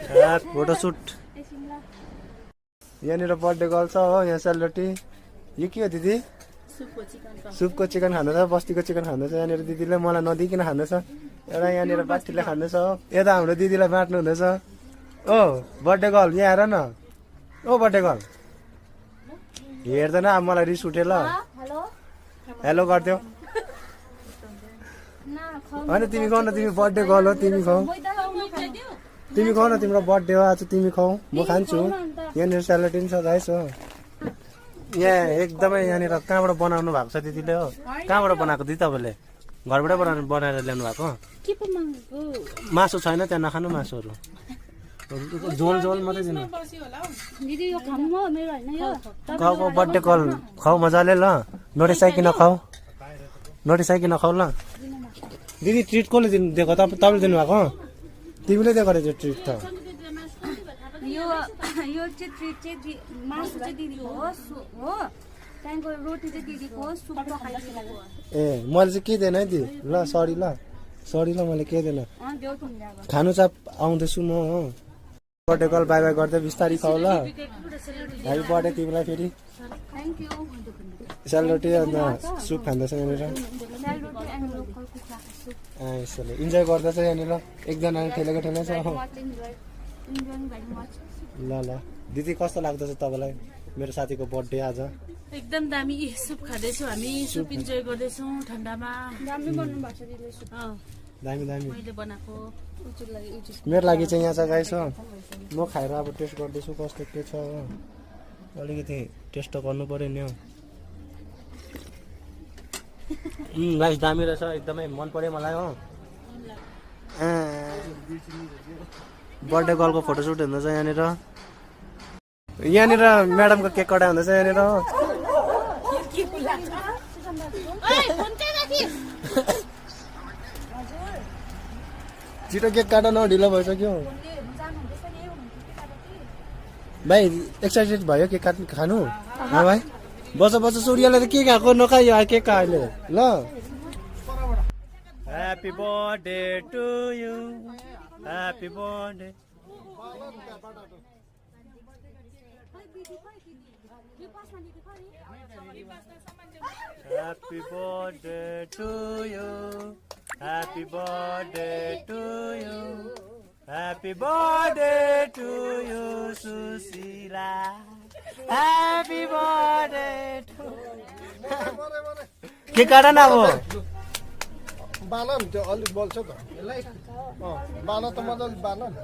Photoshoot यहाँनिर birthday girl छ हो। यहाँ सेलरोटी। यो के हो दिदी? सुपको चिकन खानु छ, बस्तीको चिकन खानु छ यहाँनिर दिदीले। मलाई नदिकन खानु छ। एउटा यहाँनिर बाटीले खानु छ हो। यता हाम्रो दिदीलाई बाँट्नु हुँदैछ। ओ बर्थडे गर्ल यहाँ हेर न। ओ बर्थडे गर्ल हेर्दैन अब मलाई रिस उठ्यो ल। हेलो गरिदेऊ। होइन तिमी खाऊ न, तिमी बर्थडे गर्ल हो, तिमी खाऊ। तिमी खाऊ न, तिम्रो बर्थडे हो आज, तिमी खाऊ। म खान्छु। यहाँनिर सेलरोटी पनि छ गाइस हो। यहाँ एकदमै यहाँनिर कहाँबाट बनाउनु भएको छ दिदीले हो? कहाँबाट बनाएको दिदी तपाईँले? घरबाटै बनाएर ल्याउनु भएको? मासु छैन त्यहाँ, नखानु मासुहरू। झोल झोल मात्रै दिनु। खाऊ खाऊ बर्थडे कल खाऊ मजाले ल। नोटिसाइकन खाऊ, नोटिसाइकन खाऊ ल। दिदी ट्रिट कसले दिएको? तपाईँले दिनुभएको? तिमीले दिएको रहेछ ट्रिट त। यो चाहिँ ट्रिट चाहिँ मासु चाहिँ दिदीको हो हो, त्यहाँको रोटी चाहिँ दिदीको हो, सुप खाइदिएको। ए मैले चाहिँ के दिएन है दिदी ल, सरी ल, सरी ल, मैले के दिएन। खानु चाहिँ आउँदैछु म हो। बर्थडे कल बाई बाई गर्दै बिस्तारी खाऊ ल। ह्याप्पी बर्थडे तिमीलाई फेरि। सेलरोटी अन्त सुप खाँदैछ यहाँनिर। यसोले इन्जोय गर्दैछ यहाँनिर। एकजना ठेलेको ठेलै छ। ल ल दिदी कस्तो लाग्दैछ तपाईँलाई मेरो साथीको बर्थडे आज? एकदम दामी सुप खाँदैछौँ हामी, सुप इन्जोय गर्दैछौँ ठन्डामा। दामी बन्नु भएको छ दिदीले सुप। दामी दामी मैले बनाएको मेरो लागि चाहिँ यहाँ छ गाइस हो। म खाएर अब टेस्ट गर्दैछु कस्तो के छ हो। अलिकति टेस्ट त गर्नु पर्यो नि हो। गाइस दामी रहेछ एकदमै, मन पर्यो मलाई हो। बर्थडे गर्लको फोटोसुट हुँदैछ यहाँनिर। यहाँनिर म्याडमको केक कटाइ हुँदैछ यहाँनिर हो। छिटो केक काट न, ढिलो भइसक्यो भाइ। एक्साइटेड भयो केक खानु? भाइ बस बस, सूर्यले त के खाएको नखायो केक अहिले ल। Happy birthday to you, happy birthday. Happy birthday to you. Happy birthday to you. Happy birthday to you, Susila. Happy birthday to के काट न अब बान त्यो अलिक बल्छ त यसलाई बान त मजाले बान।